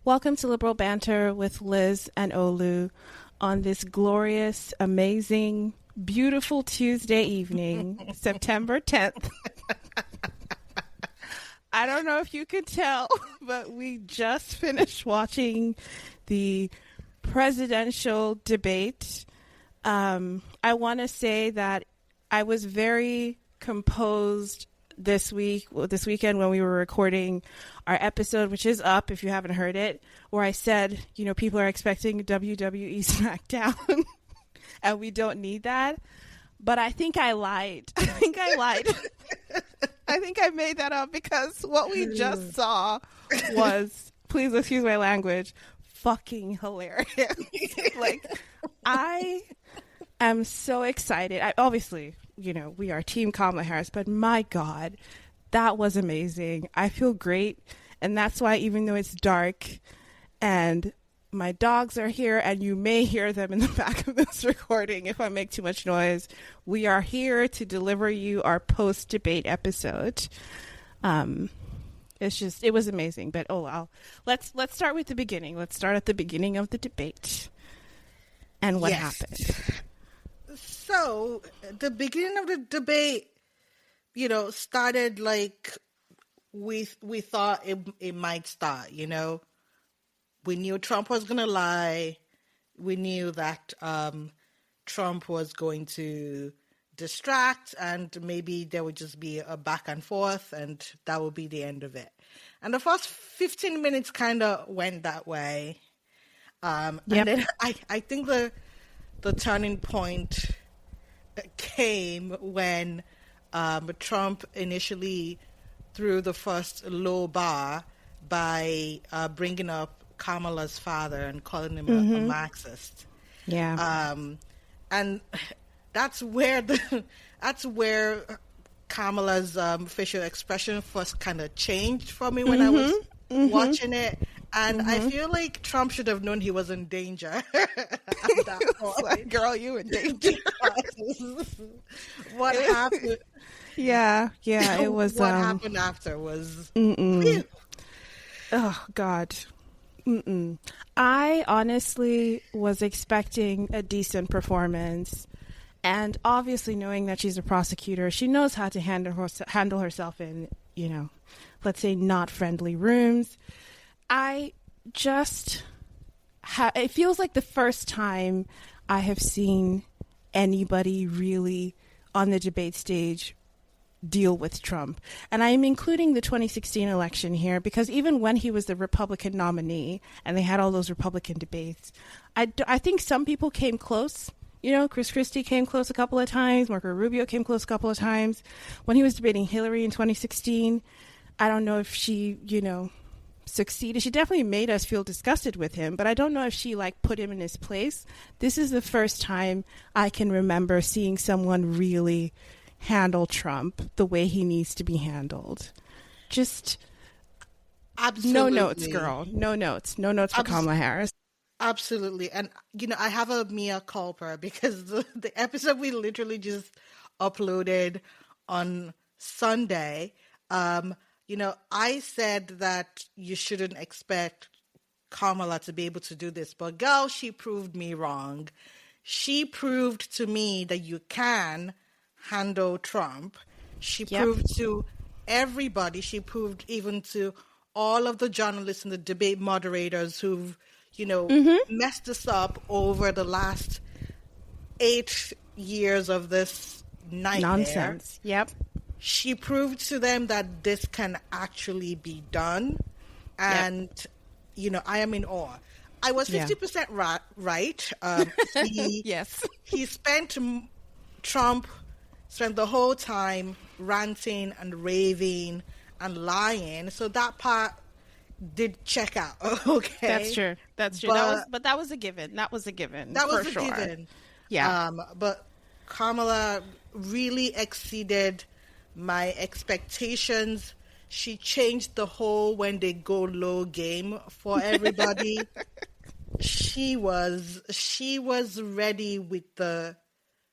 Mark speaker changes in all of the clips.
Speaker 1: Welcome to Liberal Banter with Liz and Olu on this glorious, amazing, beautiful Tuesday evening, September 10th. I don't know if you could tell, but we just finished watching the presidential debate. I want to say that I was very composed this weekend when we were recording our episode, which is up if you haven't heard it, where I said, people are expecting WWE SmackDown and we don't need that. But I think I lied. I think I made that up because what we just saw was, please excuse my language, fucking hilarious. I am so excited. Obviously, we are Team Kamala Harris, but my God, that was amazing. I feel great. And that's why, even though it's dark and my dogs are here and you may hear them in the back of this recording if I make too much noise, we are here to deliver you our post-debate episode. It was amazing. But oh well, let's start with the beginning. Let's start at the beginning of the debate and what happened.
Speaker 2: So the beginning of the debate, started like we thought it might start. We knew Trump was going to lie. We knew that Trump was going to distract, and maybe there would just be a back and forth, and that would be the end of it. And the first 15 minutes kind of went that way. And then I think the turning point came when Trump initially threw the first low bar by bringing up Kamala's father and calling him a Marxist.
Speaker 1: Yeah.
Speaker 2: And that's where Kamala's facial expression first kind of changed for me when I was watching it. And I feel like Trump should have known he was in danger at that point.
Speaker 1: Like, girl, you in danger.
Speaker 2: What happened?
Speaker 1: Yeah, it was.
Speaker 2: What happened after was.
Speaker 1: Oh God. I honestly was expecting a decent performance, and obviously knowing that she's a prosecutor, she knows how to handle herself in, let's say not friendly rooms. It feels like the first time I have seen anybody really on the debate stage deal with Trump. And I'm including the 2016 election here because even when he was the Republican nominee and they had all those Republican debates, I think some people came close. Chris Christie came close a couple of times. Marco Rubio came close a couple of times. When he was debating Hillary in 2016, I don't know if she, succeeded. She definitely made us feel disgusted with him, but I don't know if she put him in his place. This is the first time I can remember seeing someone really handle Trump the way he needs to be handled. Just absolutely. No notes, girl. No notes for Kamala Harris.
Speaker 2: Absolutely. And, I have a mea culpa because the episode we literally just uploaded on Sunday, I said that you shouldn't expect Kamala to be able to do this, but girl, she proved me wrong. She proved to me that you can handle Trump. She proved to everybody. She proved even to all of the journalists and the debate moderators who've, messed us up over the last 8 years of this nightmare.
Speaker 1: Nonsense. Yep.
Speaker 2: She proved to them that this can actually be done. And, I am in awe. I was 50% right. Trump spent the whole time ranting and raving and lying. So that part did check out. Okay.
Speaker 1: That's true. But that was a given. That was a given. Given. Yeah.
Speaker 2: But Kamala really exceeded my expectations. She changed the whole when they go low game for everybody. She was ready with the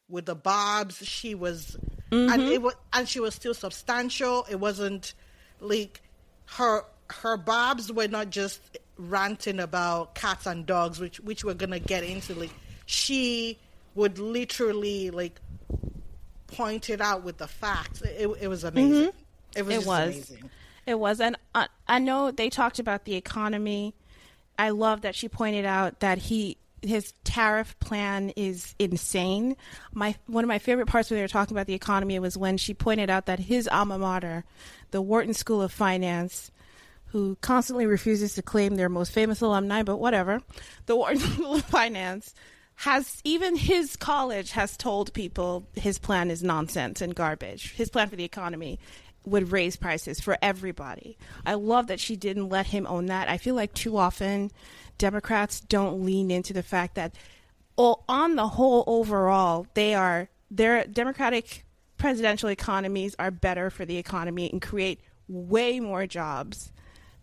Speaker 2: with the bobs. She was,
Speaker 1: Mm-hmm.
Speaker 2: and she was still substantial. It wasn't like her bobs were not just ranting about cats and dogs, which we're gonna get into. Like, she would literally like point it out with the facts. It was amazing.
Speaker 1: Mm-hmm.
Speaker 2: It was
Speaker 1: It
Speaker 2: just
Speaker 1: was.
Speaker 2: amazing.
Speaker 1: It was. And I know they talked about the economy. I love that she pointed out that his tariff plan is insane. One of my favorite parts when they were talking about the economy was when she pointed out that his alma mater, the Wharton School of Finance, who constantly refuses to claim their most famous alumni, but whatever, the Wharton School of Finance even his college has told people his plan is nonsense and garbage. His plan for the economy would raise prices for everybody. I love that she didn't let him own that. I feel like too often Democrats don't lean into the fact that on the whole, overall, their Democratic presidential economies are better for the economy and create way more jobs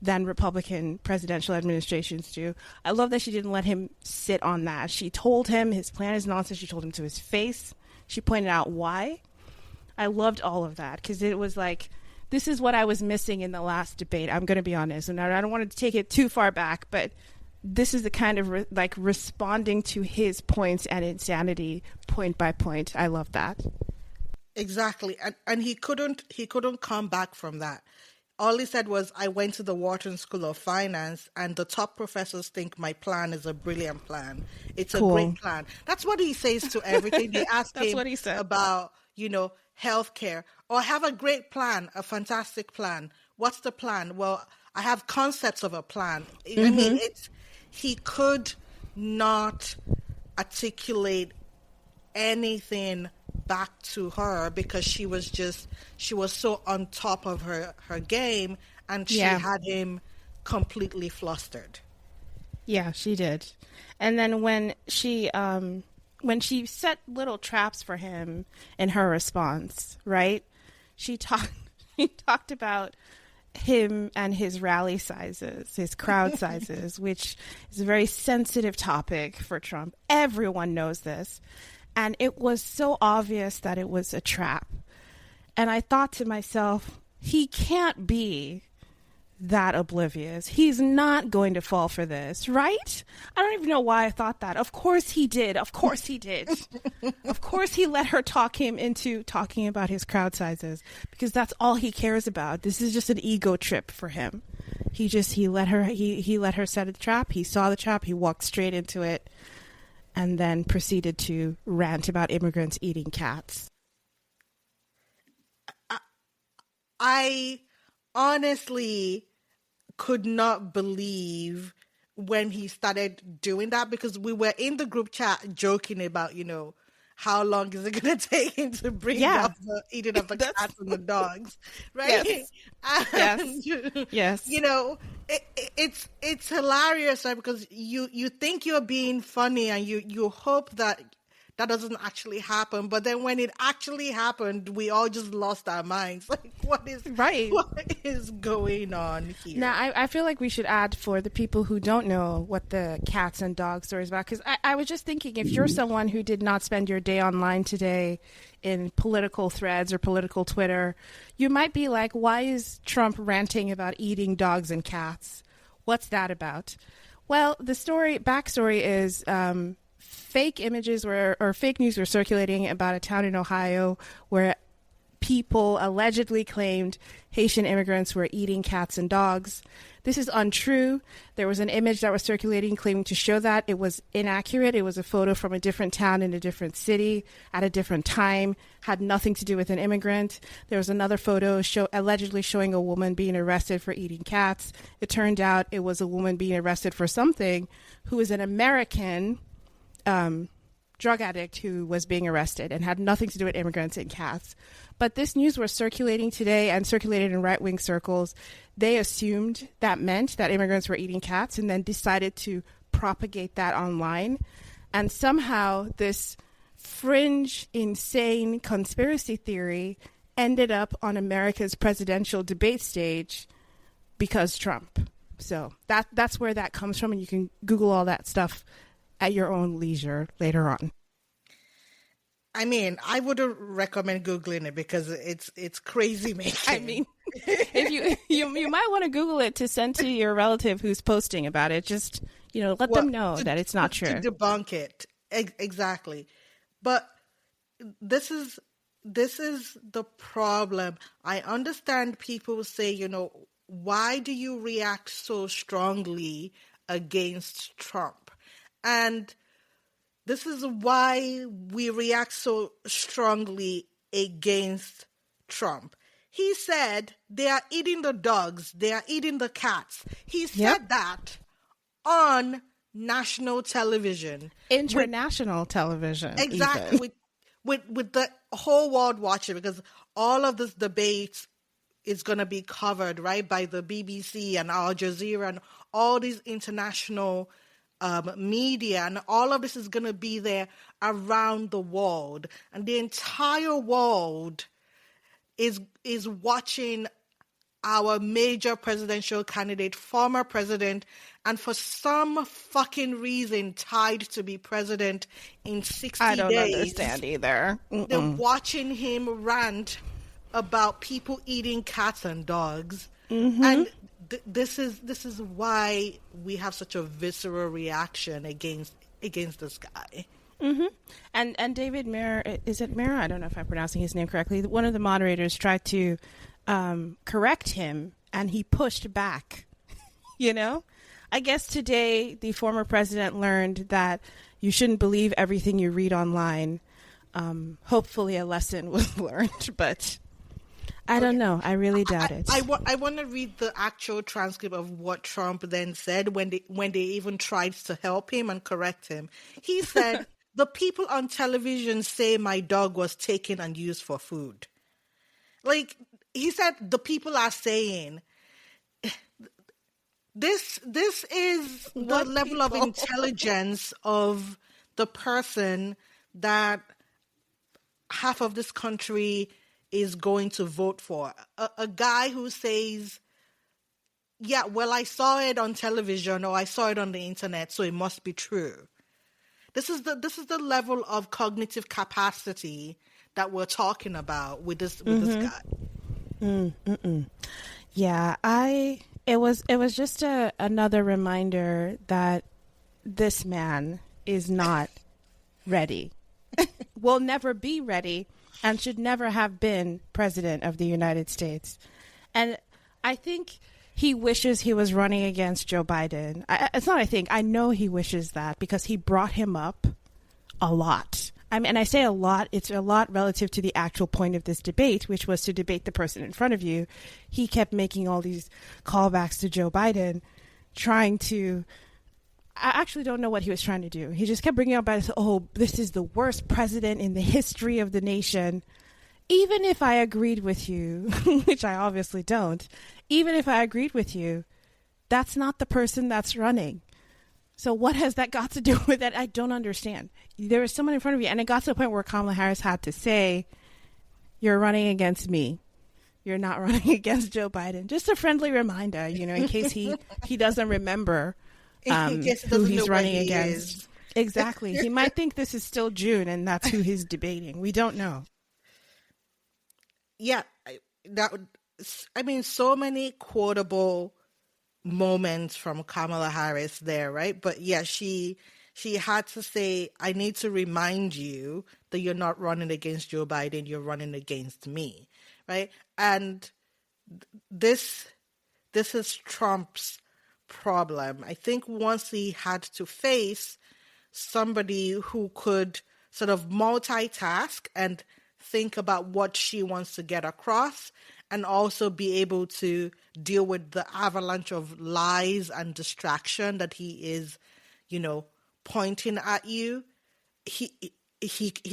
Speaker 1: than Republican presidential administrations do. I love that she didn't let him sit on that. She told him his plan is nonsense. She told him to his face. She pointed out why. I loved all of that because it was like, this is what I was missing in the last debate. I'm going to be honest. And I don't want to take it too far back, but this is the kind of responding to his points and insanity point by point. I love that.
Speaker 2: Exactly. And he couldn't come back from that. All he said was, I went to the Wharton School of Finance and the top professors think my plan is a brilliant plan. It's
Speaker 1: Cool.
Speaker 2: a great plan. That's what he says to everything. They ask
Speaker 1: That's
Speaker 2: him
Speaker 1: what he said.
Speaker 2: about, healthcare, or have a great plan, a fantastic plan. What's the plan? Well, I have concepts of a plan.
Speaker 1: Mm-hmm.
Speaker 2: I mean, he could not articulate anything back to her because she was so on top of her game, and she had him completely flustered.
Speaker 1: Yeah, she did. And then when she set little traps for him in her response, right? She talked about him and his rally sizes, his crowd sizes, which is a very sensitive topic for Trump. Everyone knows this. And it was so obvious that it was a trap. And I thought to myself, he can't be that oblivious. He's not going to fall for this, right? I don't even know why I thought that. Of course he did. Of course he did. Of course he let her talk him into talking about his crowd sizes because that's all he cares about. This is just an ego trip for him. He let her set a trap. He saw the trap. He walked straight into it and then proceeded to rant about immigrants eating cats.
Speaker 2: I honestly could not believe when he started doing that, because we were in the group chat joking about, how long is it going to take him to bring up the eating of the cats and the dogs, right?
Speaker 1: Yes.
Speaker 2: And,
Speaker 1: Yes.
Speaker 2: It's hilarious, right? Because you think you're being funny and you hope that doesn't actually happen, but then when it actually happened, we all just lost our minds. Like, what is going on here?
Speaker 1: Now, I feel like we should add, for the people who don't know what the cats and dogs story is about, because I was just thinking, if you're someone who did not spend your day online today in political threads or political Twitter, you might be like, why is Trump ranting about eating dogs and cats? What's that about? Well, the backstory is fake images or fake news were circulating about a town in Ohio where people allegedly claimed Haitian immigrants were eating cats and dogs. This is untrue. There was an image that was circulating claiming to show that. It was inaccurate. It was a photo from a different town in a different city at a different time, had nothing to do with an immigrant. There was another photo allegedly showing a woman being arrested for eating cats. It turned out it was a woman being arrested for something who is an American drug addict who was being arrested and had nothing to do with immigrants and cats. But this news was circulating today and circulated in right-wing circles. They assumed that meant that immigrants were eating cats and then decided to propagate that online. And somehow this fringe, insane conspiracy theory ended up on America's presidential debate stage because Trump. So that's where that comes from, and you can Google all that stuff at your own leisure later on.
Speaker 2: I mean, I wouldn't recommend Googling it because it's crazy making.
Speaker 1: I mean, if you might want to Google it to send to your relative who's posting about it. Just, let them know that it's not true.
Speaker 2: To debunk it. Exactly. But this is the problem. I understand people say, why do you react so strongly against Trump? And this is why we react so strongly against Trump. He said they are eating the dogs, they are eating the cats. He said that on national television.
Speaker 1: International television.
Speaker 2: Exactly. With the whole world watching, because all of this debate is going to be covered, right, by the BBC and Al Jazeera and all these international media, and all of this is going to be there around the world, and the entire world is watching our major presidential candidate, former president, and for some fucking reason tied to be president in 60 days.
Speaker 1: I don't understand either.
Speaker 2: They're watching him rant about people eating cats and dogs, and this is why we have such a visceral reaction against this guy.
Speaker 1: And David Mayer, is it Mayer? I don't know if I'm pronouncing his name correctly. One of the moderators tried to correct him, and he pushed back. I guess today the former president learned that you shouldn't believe everything you read online. Hopefully a lesson was learned, but I don't know. I really doubt it.
Speaker 2: I want to read the actual transcript of what Trump then said when they even tried to help him and correct him. He said, "The people on television say my dog was taken and used for food." Like, he said, the people are saying. This is the level of intelligence of the person that half of this country is going to vote for. A guy who says, yeah, well, I saw it on television or I saw it on the internet, so it must be true. This is the level of cognitive capacity that we're talking about with this guy.
Speaker 1: Yeah, it was just another reminder that this man is not ready. Will never be ready and should never have been president of the United States. And I think he wishes he was running against Joe Biden. I know he wishes that because he brought him up a lot. And I say a lot, it's a lot relative to the actual point of this debate, which was to debate the person in front of you. He kept making all these callbacks to Joe Biden, trying to, I actually don't know what he was trying to do. He just kept bringing up, this is the worst president in the history of the nation. Even if I agreed with you, which I obviously don't, even if I agreed with you, that's not the person that's running. So what has that got to do with it? I don't understand. There was someone in front of you, and it got to the point where Kamala Harris had to say, you're running against me. You're not running against Joe Biden. Just a friendly reminder, in case he doesn't remember who he's running against. Exactly. He might think this is still June, and that's who he's debating. We don't know.
Speaker 2: Yeah. So many quotable moments from Kamala Harris there, right? But yeah, she had to say, I need to remind you that you're not running against Joe Biden, you're running against me, right? And this is Trump's problem. I think once he had to face somebody who could sort of multitask and think about what she wants to get across, and also be able to deal with the avalanche of lies and distraction that he is, pointing at you, he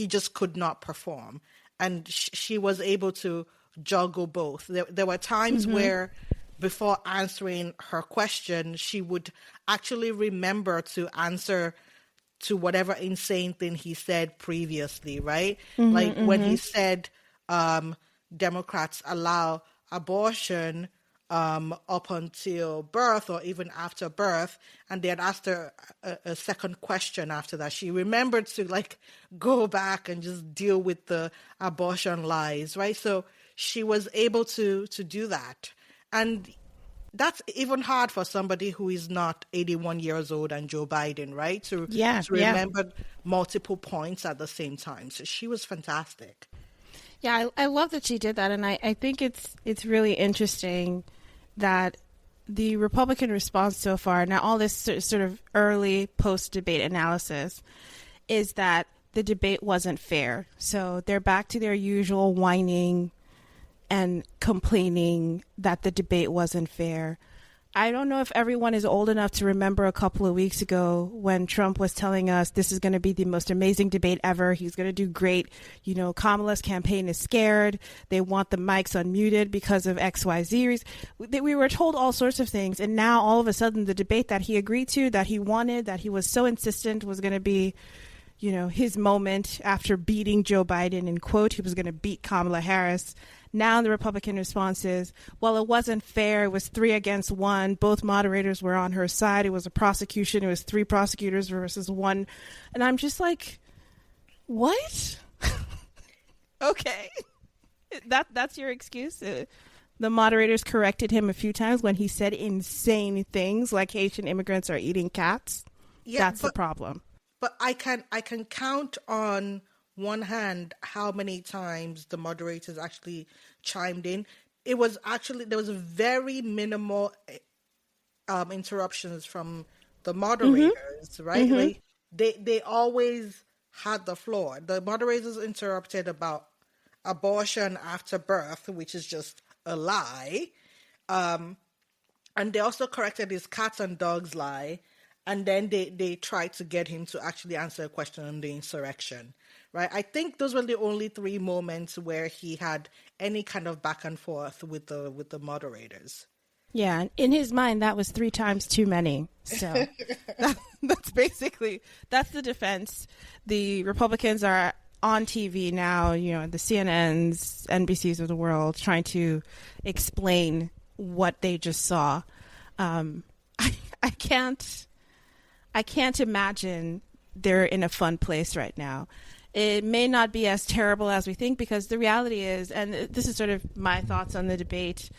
Speaker 2: just could not perform. And she was able to juggle both. There were times where, before answering her question, she would actually remember to answer to whatever insane thing he said previously, right? When he said, Democrats allow abortion, up until birth or even after birth. And they had asked her a second question after that. She remembered to like go back and just deal with the abortion lies, right? So she was able to do that. And that's even hard for somebody who is not 81 years old and Joe Biden, right? To remember multiple points at the same time. So she was fantastic.
Speaker 1: Yeah, I love that she did that. And I think it's really interesting that the Republican response so far, now all this sort of early post-debate analysis, is that the debate wasn't fair. So they're back to their usual whining and complaining that the debate wasn't fair. I don't know if everyone is old enough to remember a couple of weeks ago when Trump was telling us this is going to be the most amazing debate ever. He's going to do great. You know, Kamala's campaign is scared. They want the mics unmuted because of XYZ. We were told all sorts of things. And now all of a sudden the debate that he agreed to, that he wanted, that he was so insistent was going to be, you know, his moment after beating Joe Biden, in quote, he was going to beat Kamala Harris. Now the Republican response is, well, it wasn't fair. It was 3 against 1. Both moderators were on her side. It was a prosecution. It was 3 prosecutors versus 1. And I'm just like, what? Okay. That's your excuse? The moderators corrected him a few times when he said insane things like Haitian immigrants are eating cats. Yeah, that's the problem.
Speaker 2: But I can count on one hand how many times the moderators actually chimed in. It was actually, there was very minimal interruptions from the moderators, right? Like they always had the floor. The moderators interrupted about abortion after birth, which is just a lie. And they also corrected his cats and dogs lie. And then they tried to get him to actually answer a question on the insurrection, right? I think those were the only 3 moments where he had any kind of back and forth with the moderators.
Speaker 1: Yeah, in his mind, that was 3 times too many. So that's the defense. The Republicans are on TV now, you know, the CNNs, NBCs of the world, trying to explain what they just saw. I can't imagine they're in a fun place right now. It may not be as terrible as we think, because the reality is, and this is sort of my thoughts on the debate,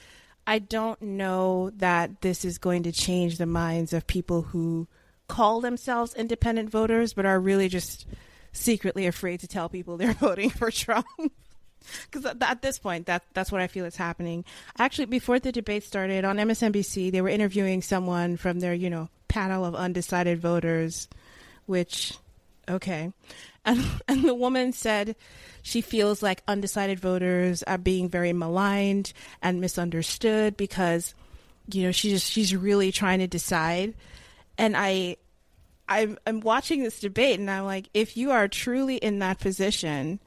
Speaker 1: I don't know that this is going to change the minds of people who call themselves independent voters but are really just secretly afraid to tell people they're voting for Trump. Because at this point, that's what I feel is happening. Actually, before the debate started on MSNBC, they were interviewing someone from their, you know, panel of undecided voters, which, okay. And the woman said she feels like undecided voters are being very maligned and misunderstood because, you know, she's really trying to decide. And I'm watching this debate and I'm like, if you are truly in that position,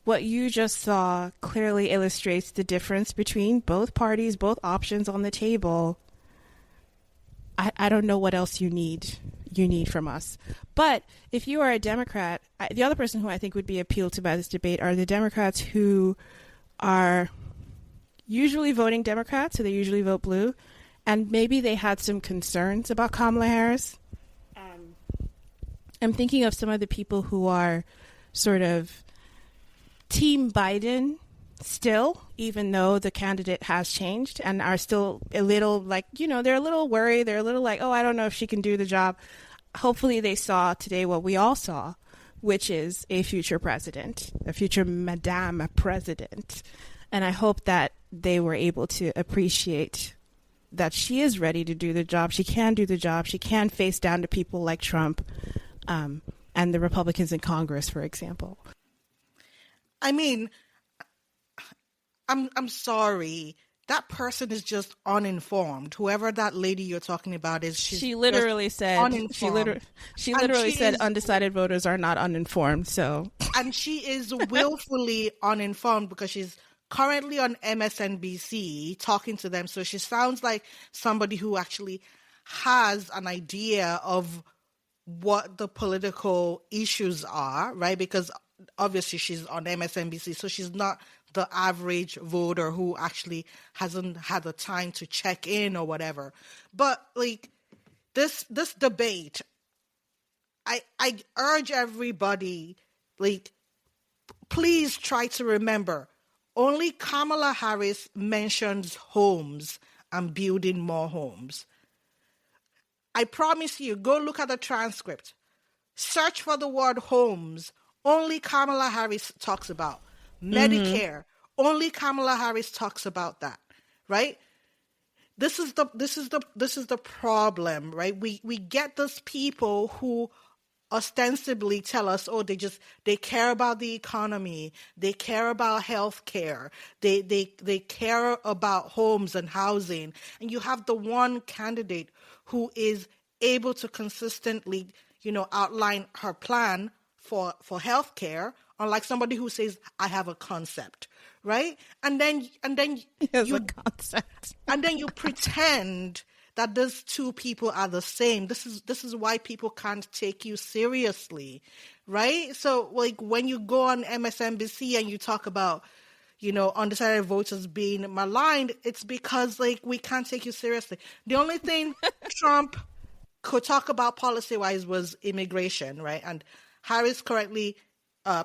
Speaker 1: what you just saw clearly illustrates the difference between both parties, both options on the table. I don't know what else you need from us. But if you are a Democrat, the other person who I think would be appealed to by this debate are the Democrats who are usually voting Democrat, so they usually vote blue, and maybe they had some concerns about Kamala Harris. I'm thinking of some of the people who are sort of Team Biden still, even though the candidate has changed, and are still a little like, you know, they're a little worried. They're a little like, oh, I don't know if she can do the job. Hopefully they saw today what we all saw, which is a future president, a future Madame President. And I hope that they were able to appreciate that she is ready to do the job. She can do the job. She can face down to people like Trump and the Republicans in Congress, for example.
Speaker 2: I mean, I'm sorry. That person is just uninformed. Whoever that lady you're talking about is,
Speaker 1: she literally said uninformed. She literally said undecided voters are not uninformed. So,
Speaker 2: and she is willfully uninformed because she's currently on MSNBC talking to them. So she sounds like somebody who actually has an idea of what the political issues are, right? Because obviously she's on MSNBC, so she's not the average voter who actually hasn't had the time to check in or whatever. But like this debate, I urge everybody, like, please try to remember, only Kamala Harris mentions homes and building more homes. I promise you, go look at the transcript. Search for the word homes. Only Kamala Harris talks about Medicare. Only Kamala Harris talks about that, right? This is the problem, right? We get those people who ostensibly tell us, oh, they care about the economy, they care about healthcare, they care about homes and housing, and you have the one candidate who is able to consistently, outline her plan for healthcare, unlike somebody who says, I have a concept, right? And then
Speaker 1: As a concept.
Speaker 2: and then you pretend that those two people are the same. This is why people can't take you seriously, right? So like when you go on MSNBC and you talk about, undecided voters being maligned, it's because like we can't take you seriously. The only thing Trump could talk about policy-wise was immigration, right? And Harris correctly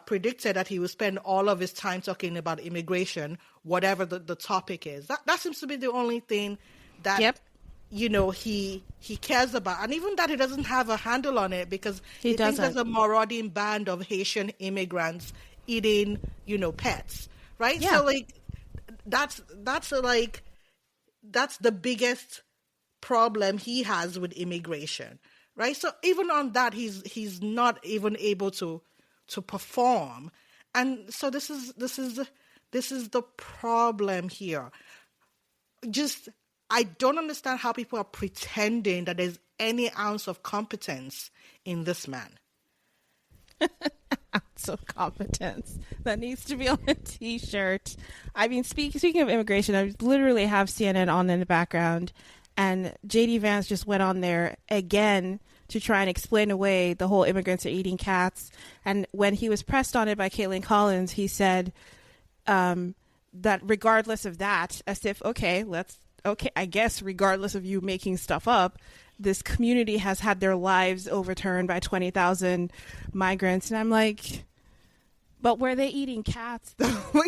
Speaker 2: predicted that he would spend all of his time talking about immigration, whatever the topic is. That seems to be the only thing that
Speaker 1: Yep.
Speaker 2: He cares about. And even that, he doesn't have a handle on it because he thinks
Speaker 1: doesn't.
Speaker 2: there's a marauding band of Haitian immigrants eating, pets, right?
Speaker 1: Yeah.
Speaker 2: So like that's the biggest problem he has with immigration, right? So even on that, he's not even able to perform. And so this is the problem here. I don't understand how people are pretending that there's any ounce of competence in this man.
Speaker 1: Ounce of competence. That needs to be on a t-shirt. I mean, speaking of immigration, I literally have CNN on in the background, and JD Vance just went on there again to try and explain away the whole immigrants are eating cats. And when he was pressed on it by Caitlin Collins, he said that regardless of that, as if, okay, I guess regardless of you making stuff up, this community has had their lives overturned by 20,000 migrants. And I'm like, but were they eating cats though?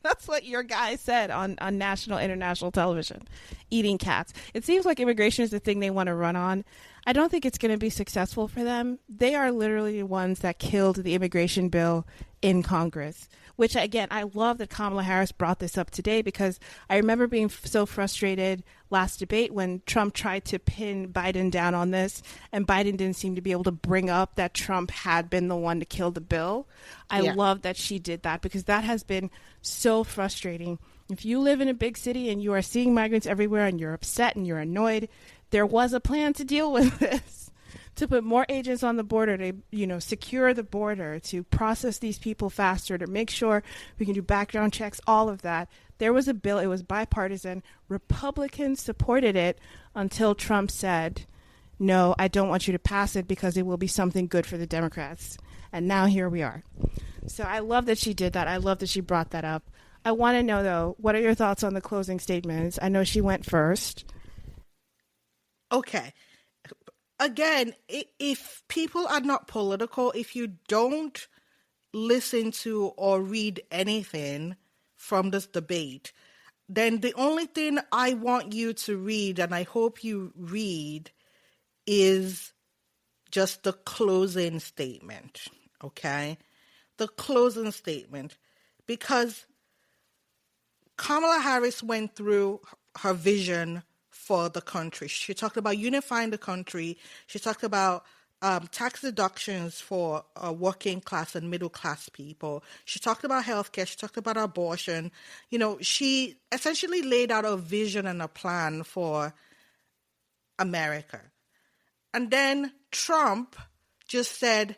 Speaker 1: That's what your guy said on national, international television, eating cats. It seems like immigration is the thing they want to run on. I don't think it's going to be successful for them. They are literally the ones that killed the immigration bill in Congress, which, again, I love that Kamala Harris brought this up today, because I remember being so frustrated last debate when Trump tried to pin Biden down on this, and Biden didn't seem to be able to bring up that Trump had been the one to kill the bill. I love that she did that, because that has been so frustrating. If you live in a big city and you are seeing migrants everywhere and you're upset and you're annoyed, there was a plan to deal with this, to put more agents on the border, to, secure the border, to process these people faster, to make sure we can do background checks, all of that. There was a bill. It was bipartisan. Republicans supported it until Trump said, no, I don't want you to pass it because it will be something good for the Democrats. And now here we are. So I love that she did that. I love that she brought that up. I want to know, though, what are your thoughts on the closing statements? I know she went first.
Speaker 2: Okay. Again, if people are not political, if you don't listen to or read anything from this debate, then the only thing I want you to read, and I hope you read, is just the closing statement, okay? The closing statement. Because Kamala Harris went through her vision for the country. She talked about unifying the country. She talked about tax deductions for working class and middle class people. She talked about healthcare. She talked about abortion. She essentially laid out a vision and a plan for America. And then Trump just said,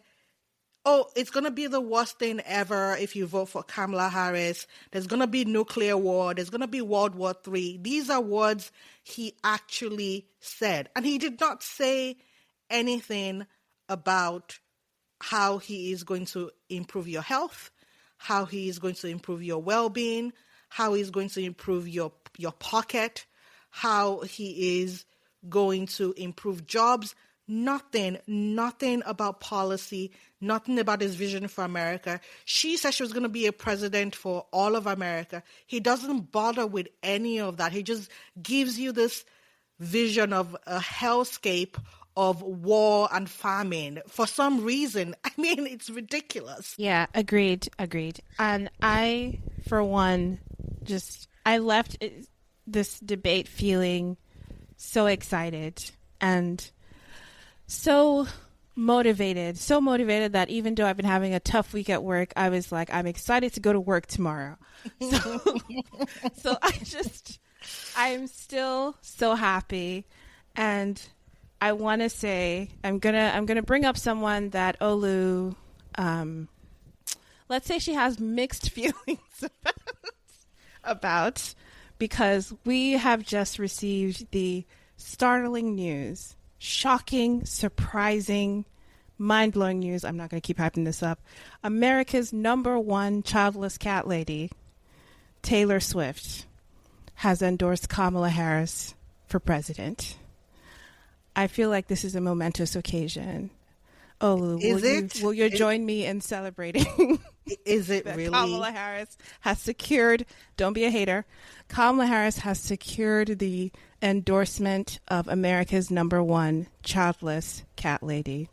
Speaker 2: oh, it's going to be the worst thing ever if you vote for Kamala Harris. There's going to be nuclear war. There's going to be World War III. These are words he actually said. And he did not say anything about how he is going to improve your health, how he is going to improve your well-being, how he's going to improve your pocket, how he is going to improve jobs. Nothing about policy, nothing about his vision for America. She said she was going to be a president for all of America. He doesn't bother with any of that. He just gives you this vision of a hellscape of war and famine for some reason. I mean, it's ridiculous.
Speaker 1: Yeah, agreed. And I, for one, I left this debate feeling so excited and so motivated that even though I've been having a tough week at work, I was like, I'm excited to go to work tomorrow. So I'm still so happy. And I want to say, I'm gonna bring up someone that Olu, let's say she has mixed feelings about, because we have just received the startling news. Shocking, surprising, mind-blowing news. I'm not going to keep hyping this up. America's #1 childless cat lady, Taylor Swift, has endorsed Kamala Harris for president. I feel like this is a momentous occasion. Olu, will you join me in celebrating?
Speaker 2: Is it
Speaker 1: that
Speaker 2: really?
Speaker 1: Kamala Harris has secured, don't be a hater, Kamala Harris has secured the endorsement of America's #1 childless cat lady.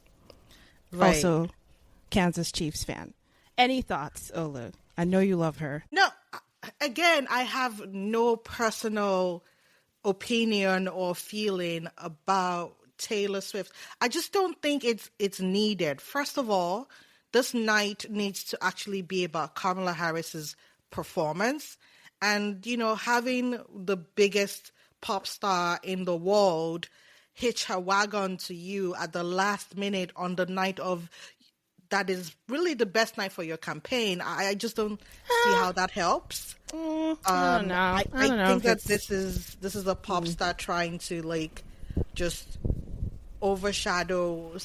Speaker 2: Right.
Speaker 1: Also, Kansas Chiefs fan. Any thoughts, Olu? I know you love her.
Speaker 2: No, again, I have no personal opinion or feeling about Taylor Swift. I just don't think it's needed. First of all, this night needs to actually be about Kamala Harris's performance. And, having the biggest pop star in the world hitch her wagon to you at the last minute on the night of that is really the best night for your campaign. I just don't see how that helps.
Speaker 1: I don't know.
Speaker 2: I think that this is a pop star trying to just overshadow.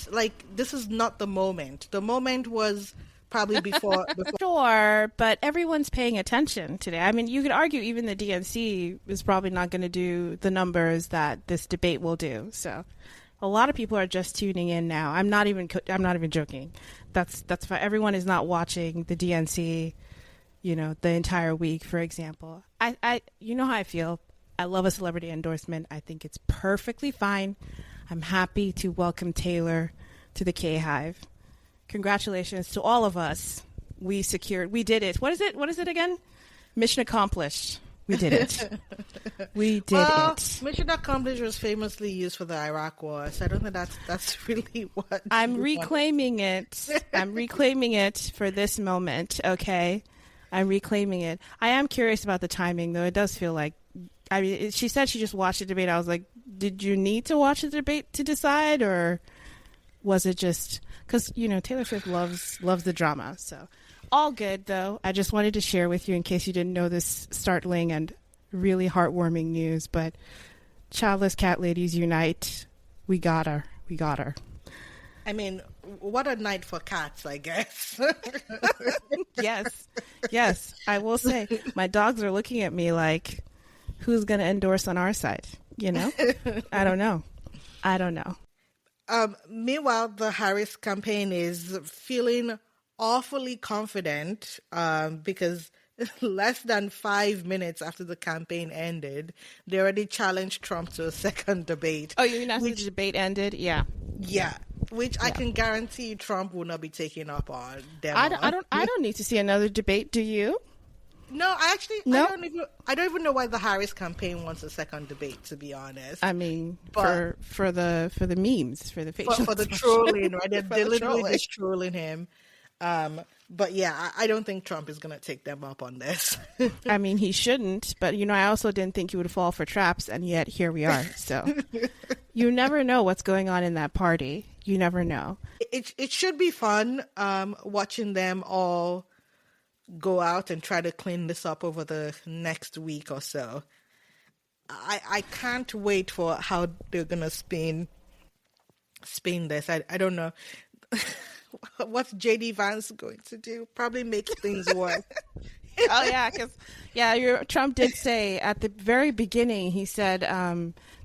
Speaker 2: This is not the moment. The moment was probably before.
Speaker 1: Sure, but everyone's paying attention today. I mean, you could argue even the DNC is probably not going to do the numbers that this debate will do. So, a lot of people are just tuning in now. I'm not even joking. That's why everyone is not watching the DNC, the entire week, for example. I you know how I feel. I love a celebrity endorsement. I think it's perfectly fine. I'm happy to welcome Taylor to the K-Hive. Congratulations to all of us. We did it. What is it again? Mission accomplished. We did it. We did it.
Speaker 2: Mission accomplished was famously used for the Iraq War, so I don't think that's really what
Speaker 1: I'm reclaiming it. I'm reclaiming it for this moment, okay? I'm reclaiming it. I am curious about the timing, though. It does feel like, she said she just watched the debate. I was like, did you need to watch the debate to decide, or was it just because Taylor Swift loves the drama? So all good, though. I just wanted to share with you in case you didn't know this startling and really heartwarming news. But childless cat ladies unite. We got her.
Speaker 2: I mean, what a night for cats, I guess.
Speaker 1: Yes. I will say my dogs are looking at me like, who's going to endorse on our side? I don't know.
Speaker 2: Meanwhile, the Harris campaign is feeling awfully confident because less than 5 minutes after the campaign ended, they already challenged Trump to a second debate.
Speaker 1: Oh, you mean after the debate ended? Yeah.
Speaker 2: Yeah. Which I can guarantee Trump will not be taking up on.
Speaker 1: I don't need to see another debate. Do you?
Speaker 2: No, I don't even know why the Harris campaign wants a second debate, to be honest.
Speaker 1: I mean, but for the memes, for the facial
Speaker 2: for the trolling, right? They're deliberately just trolling him. But yeah, I don't think Trump is going to take them up on this.
Speaker 1: I mean, he shouldn't, but I also didn't think he would fall for traps, and yet here we are. So you never know what's going on in that party. You never know.
Speaker 2: It should be fun watching them all go out and try to clean this up over the next week or so. I can't wait for how they're gonna spin this. I don't know. what's JD Vance going to do? Probably make things worse.
Speaker 1: Oh yeah, because Trump did say at the very beginning, he said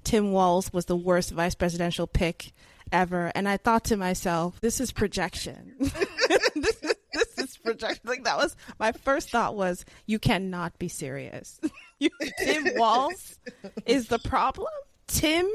Speaker 1: Tim Walz was the worst vice presidential pick ever, and I thought to myself, this is projection. this is projection. Like, that was my first thought, was you cannot be serious. Tim Walz is the problem. Tim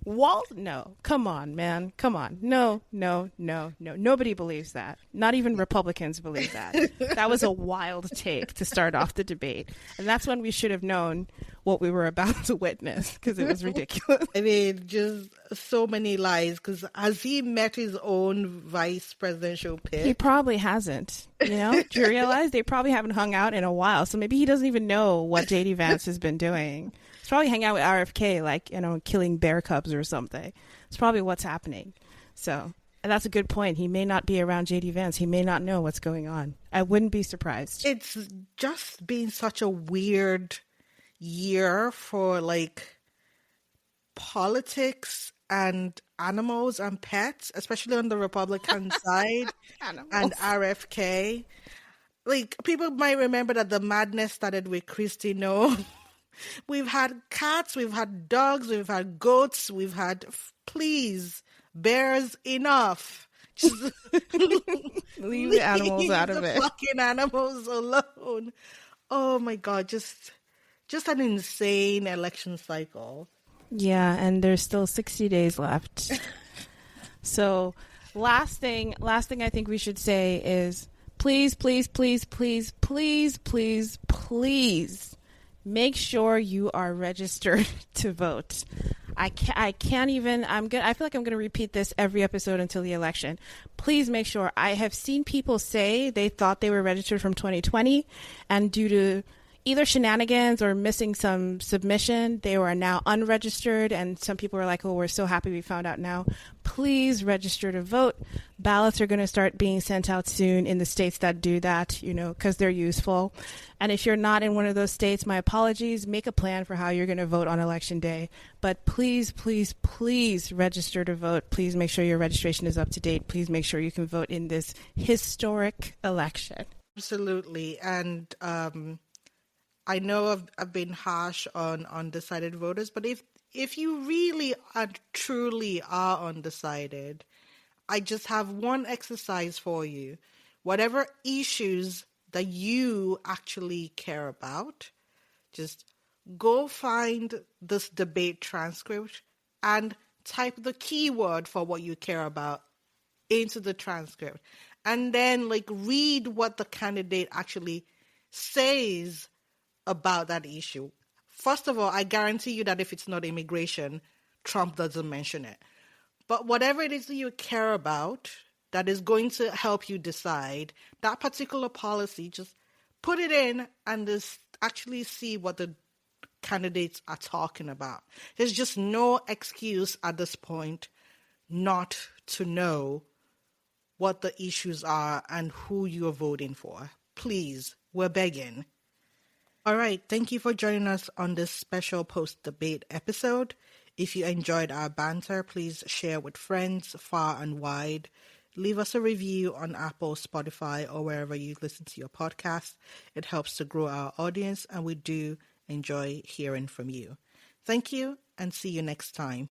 Speaker 1: Walz? No, come on, man. Come on. No. Nobody believes that. Not even Republicans believe that. That was a wild take to start off the debate. And that's when we should have known what we were about to witness, because it was ridiculous.
Speaker 2: I mean, just so many lies. Because has he met his own vice presidential pick?
Speaker 1: He probably hasn't. Do you realize they probably haven't hung out in a while? So maybe he doesn't even know what JD Vance has been doing. He's probably hanging out with RFK, like, killing bear cubs or something. It's probably what's happening. So, and that's a good point. He may not be around JD Vance. He may not know what's going on. I wouldn't be surprised.
Speaker 2: It's just been such a weird year for, like, politics and animals and pets, especially on the Republican side, and RFK. Like, people might remember that the madness started with Kristi Noem. We've had cats, we've had dogs, we've had goats, we've had, please, bears, enough. Just
Speaker 1: leave the animals out of it.
Speaker 2: Fucking animals alone. Oh my God, just an insane election cycle.
Speaker 1: Yeah, and there's still 60 days left. So, last thing I think we should say is, please make sure you are registered to vote. I feel like I'm going to repeat this every episode until the election. Please make sure. I have seen people say they thought they were registered from 2020, and due to either shenanigans or missing some submission, they were now unregistered, and some people were like, oh, we're so happy we found out now. Please register to vote. Ballots are going to start being sent out soon in the states that do that, because they're useful. And if you're not in one of those states, my apologies. Make a plan for how you're going to vote on election day. But please register to vote. Please make sure your registration is up to date. Please make sure you can vote in this historic election.
Speaker 2: Absolutely. And I know I've been harsh on undecided voters, but if you really and truly are undecided, I just have one exercise for you. Whatever issues that you actually care about, just go find this debate transcript and type the keyword for what you care about into the transcript. And then, read what the candidate actually says about that issue. First of all, I guarantee you that if it's not immigration, Trump doesn't mention it. But whatever it is that you care about that is going to help you decide that particular policy, just put it in and just actually see what the candidates are talking about. There's just no excuse at this point not to know what the issues are and who you're voting for. Please, we're begging. All right, thank you for joining us on this special post-debate episode. If you enjoyed our banter, please share with friends far and wide. Leave us a review on Apple, Spotify, or wherever you listen to your podcast. It helps to grow our audience, and we do enjoy hearing from you. Thank you, and see you next time.